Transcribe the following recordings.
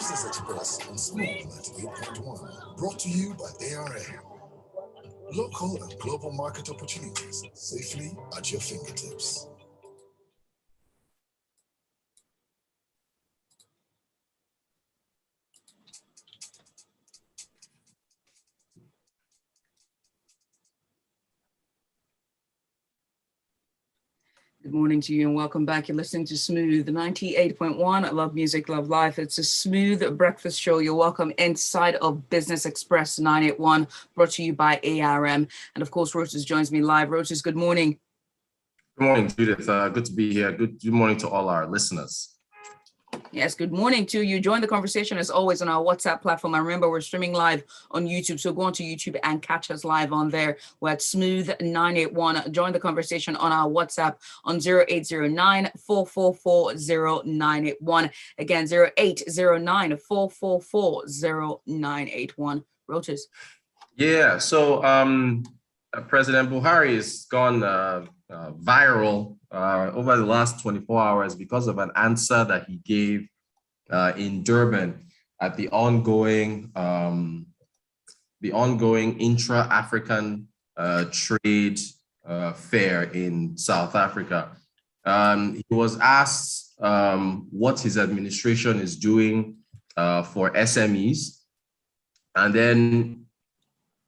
Business Express on Smooth 98.1. Brought to you by ARM. Local and global market opportunities safely at your fingertips. Good morning to you and welcome back. You're listening to Smooth 98.1. I love music, love life. It's a smooth breakfast show. You're welcome inside of Business Express 981, brought to you by ARM. And of course, Rotus joins me live. Rotus, good morning. Good morning, Judith. Good to be here. Good morning to all our listeners. Yes, good morning to you. Join the conversation as always on our WhatsApp platform. And remember, we're streaming live on YouTube. So go on to YouTube and catch us live on there. We're at Smooth 981. Join the conversation on our WhatsApp on 0809 444 0981. Again, 0809 444 0981. Rotus. Yeah, so President Buhari has gone viral over the last 24 hours because of an answer that he gave in Durban at the ongoing intra-African trade fair in South Africa. He was asked what his administration is doing for SMEs, and then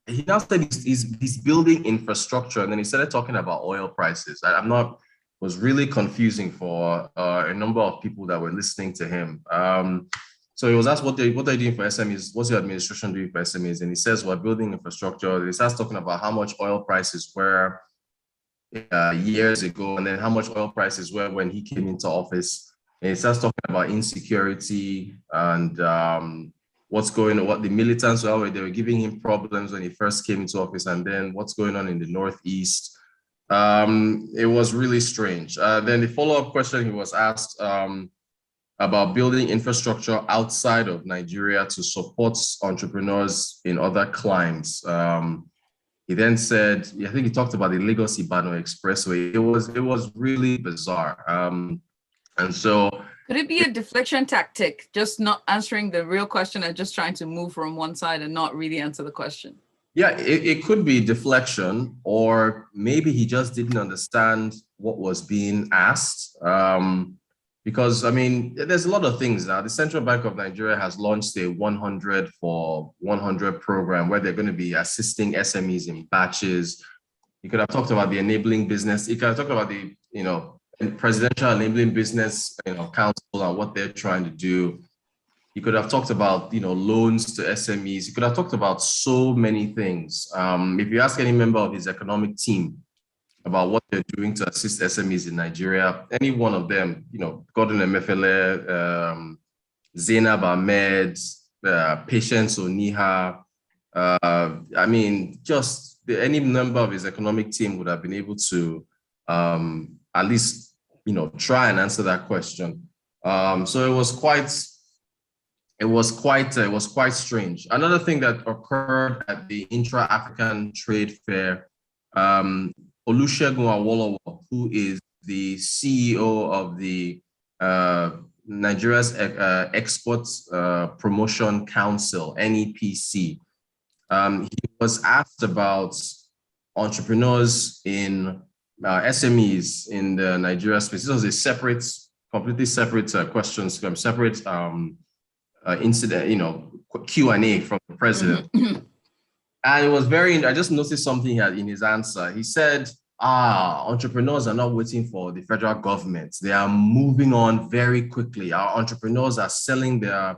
he now said he's building infrastructure, and then he started talking about oil prices. Was really confusing for a number of people that were listening to him. So he was asked what they're doing for SMEs, what's your administration doing for SMEs? And he says, we're building infrastructure. He starts talking about how much oil prices were years ago, and then how much oil prices were when he came into office. And he starts talking about insecurity and what's going on, what the militants were, they were giving him problems when he first came into office, and then what's going on in the Northeast. It was really strange. Then the follow-up question he was asked about building infrastructure outside of Nigeria to support entrepreneurs in other climes. He then said, I think he talked about the Lagos-Ibadan Expressway. It was really bizarre. And so, could it be a deflection tactic, just not answering the real question and just trying to move from one side and not really answer the question? Yeah, it could be deflection, or maybe he just didn't understand what was being asked. Because, I mean, there's a lot of things now. The Central Bank of Nigeria has launched a 100 for 100 program where they're going to be assisting SMEs in batches. You could have talked about the enabling business. You could have talked about the, Presidential Enabling Business, Council and what they're trying to do. You could have talked about, loans to SMEs. You could have talked about so many things. If you ask any member of his economic team about what they're doing to assist SMEs in Nigeria, any one of them, Gordon Emefiele, Zainab Ahmed, Patience Oniha, just any member of his economic team would have been able to at least, try and answer that question. So it was quite strange. Another thing that occurred at the intra-African trade fair, Olusegun Awolowo, who is the CEO of the Nigeria's Exports Promotion Council, NEPC, he was asked about entrepreneurs in SMEs in the Nigeria space. This was a completely separate questions, separate incident, Q&A from the president. And it was I just noticed something here in his answer. He said, entrepreneurs are not waiting for the federal government. They are moving on very quickly. Our entrepreneurs are selling their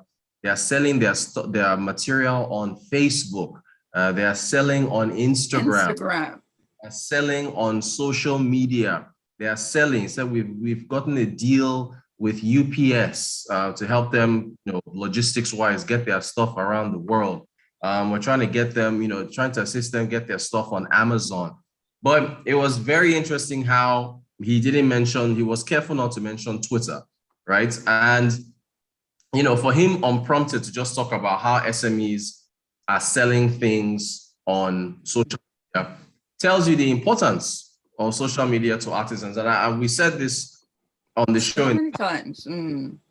material on Facebook. They are selling on Instagram. Are selling on social media. They are selling. So we've gotten a deal with UPS to help them, logistics-wise, get their stuff around the world. We're trying to get them, trying to assist them get their stuff on Amazon. But it was very interesting how he was careful not to mention Twitter, right? And, for him unprompted to just talk about how SMEs are selling things on social media tells you the importance of social media to artisans. And we said this on the So show. many times.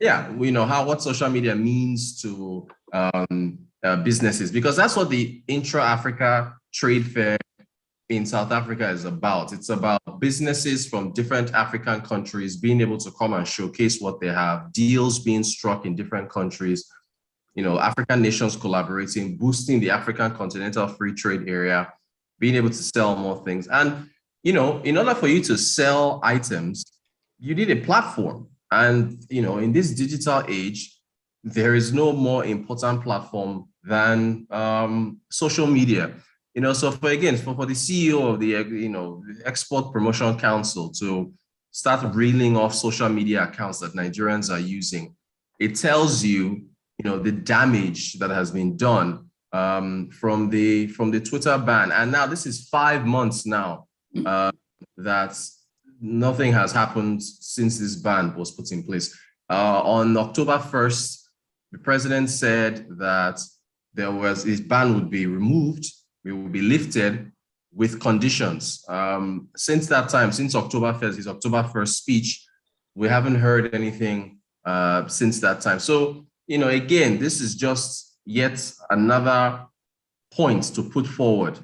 Yeah, we know what social media means to businesses, because that's what the Intra-Africa Trade Fair in South Africa is about. It's about businesses from different African countries being able to come and showcase what they have, deals being struck in different countries, African nations collaborating, boosting the African continental free trade area, being able to sell more things. And, in order for you to sell items, you need a platform. And, in this digital age, there is no more important platform than social media. So for the CEO of the Export Promotion Council to start reeling off social media accounts that Nigerians are using, it tells you, the damage that has been done from the Twitter ban. And now this is 5 months now that nothing has happened since this ban was put in place. On October 1st, the president said that his ban would be removed, it will be lifted with conditions. Since that time, since October 1st, his October 1st speech, we haven't heard anything since that time. So, again, this is just yet another point to put forward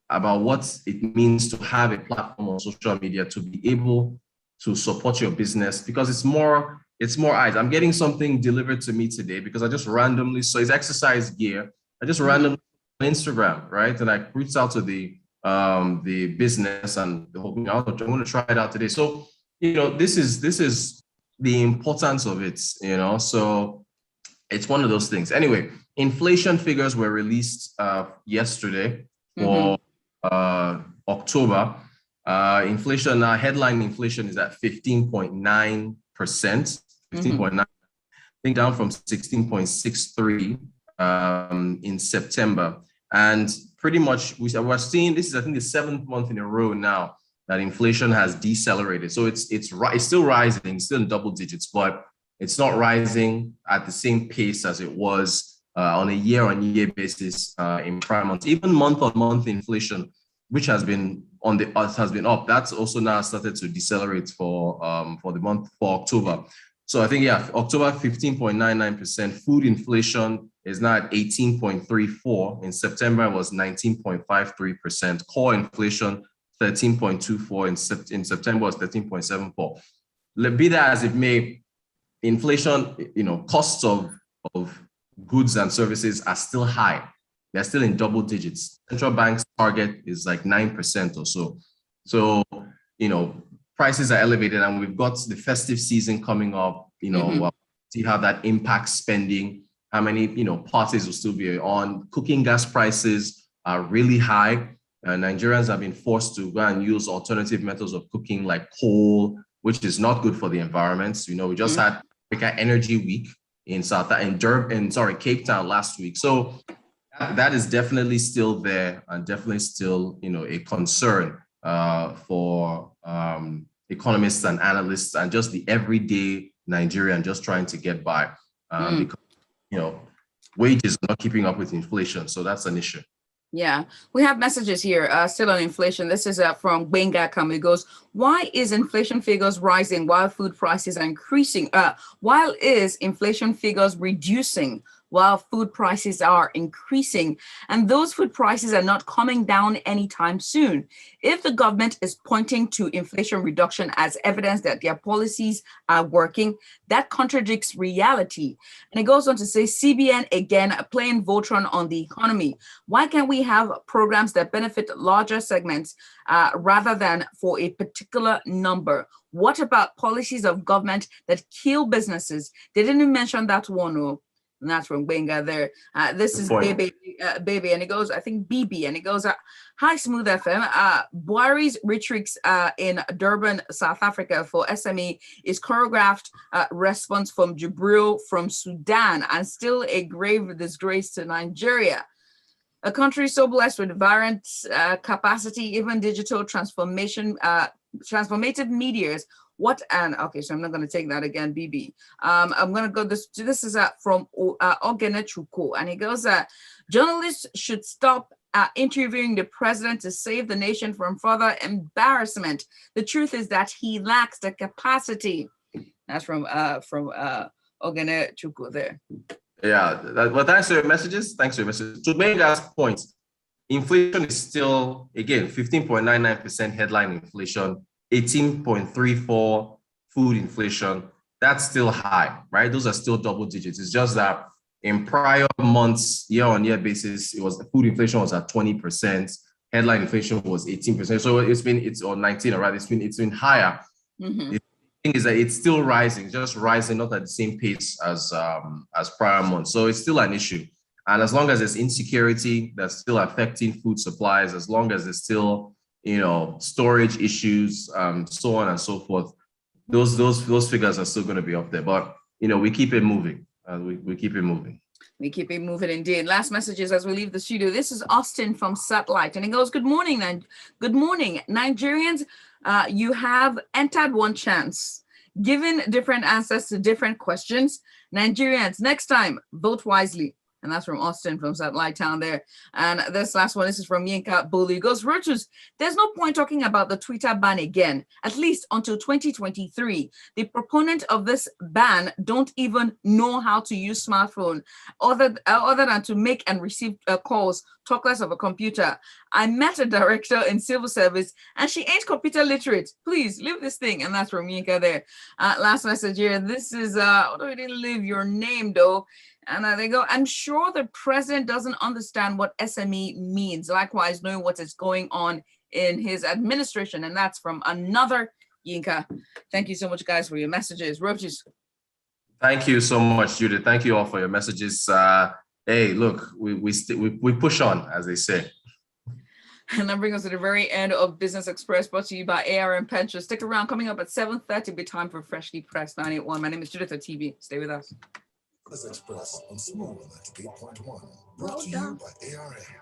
about what it means to have a platform on social media to be able to support your business, because it's more eyes. I'm getting something delivered to me today because I just randomly saw his exercise gear. I just randomly on Instagram, right? And I reached out to the business and I'm going to try it out today. So, this is the importance of it, so it's one of those things. Anyway, inflation figures were released yesterday for October. Inflation now, headline inflation is at 15.9%, 15.9, I think down from 16.63 in September. And pretty much we're seeing, this is I think the 7th month in a row now that inflation has decelerated. So it's still rising, still in double digits, but it's not rising at the same pace as it was on a year-on-year basis in prior months. Even month-on-month inflation, which has been has been up, that's also now started to decelerate for the month for October. So I think October 15.99%. Food inflation is now at 18.34. In September it was 19.53%. Core inflation 13.24. In September was 13.74. Be that as it may, inflation, costs of goods and services are still high. They're still in double digits. Central bank's target is like 9% or so. So, prices are elevated, and we've got the festive season coming up. We'll see how that impacts spending, how many, parties will still be on. Cooking gas prices are really high. Nigerians have been forced to go and use alternative methods of cooking like coal, which is not good for the environment. We just had Africa Energy Week in Cape Town last week. So that is definitely still there, and definitely still, a concern for economists and analysts and just the everyday Nigerian just trying to get by because, wages are not keeping up with inflation. So that's an issue. Yeah, we have messages here still on inflation. This is from Benga Kam. It goes, why is inflation figures rising while food prices are increasing? While is inflation figures reducing while food prices are increasing? And those food prices are not coming down anytime soon. If the government is pointing to inflation reduction as evidence that their policies are working, that contradicts reality. And it goes on to say, CBN again playing Voltron on the economy. Why can't we have programs that benefit larger segments rather than for a particular number? What about policies of government that kill businesses? They didn't mention that one. Oh. And that's from Benga there. This is Baby, and it goes, I think BB, and it goes, hi, Smooth FM. Buhari's retreats in Durban, South Africa for SME is choreographed response from Jibril from Sudan, and still a grave disgrace to Nigeria. A country so blessed with variant capacity, even digital transformative meteors. Okay, so I'm not going to take that again, BB. I'm going to go this is from Ogene Chuko, and he goes, journalists should stop interviewing the president to save the nation from further embarrassment. The truth is that he lacks the capacity. That's from Ogene Chukwu there. Yeah, well, thanks for your messages. Thanks for your messages. To Benga's point, inflation is still, again, 15.99% headline inflation, 18.34 food inflation. That's still high, right? Those are still double digits. It's just that in prior months, year-on-year basis, it was, food inflation was at 20%, headline inflation was 18%. So it's or 19, or rather, it's been higher. Mm-hmm. The thing is that it's still rising, just rising, not at the same pace as prior months. So it's still an issue. And as long as there's insecurity that's still affecting food supplies, as long as there's still, storage issues, so on and so forth, those figures are still going to be up there. But we keep it moving. We keep it moving. We keep it moving indeed. Last messages as we leave the studio. This is Austin from Satellite, and he goes, "Good morning, good morning, Nigerians. You have entered one chance, given different answers to different questions. Nigerians, next time, vote wisely." And that's from Austin from Satellite Town there. And this last one, this is from Yinka Bolu. He goes, "Rotus, there's no point talking about the Twitter ban again, at least until 2023. The proponent of this ban don't even know how to use smartphone other than to make and receive calls, talk less of a computer. I met a director in civil service and she ain't computer literate. Please leave this thing." And that's from Yinka there. Last message here. This is, although we didn't leave your name though. And they go, "I'm sure the president doesn't understand what SME means. Likewise, knowing what is going on in his administration." And that's from another Yinka. Thank you so much, guys, for your messages. Roaches. Thank you so much, Judith. Thank you all for your messages. Hey, look, we push on, as they say. And that brings us to the very end of Business Express, brought to you by ARM Pension. Stick around. Coming up at 7:30, be time for Freshly Pressed 981. My name is Judith TV. Stay with us. Business Express on Smooth 98.1, brought to you by ARM.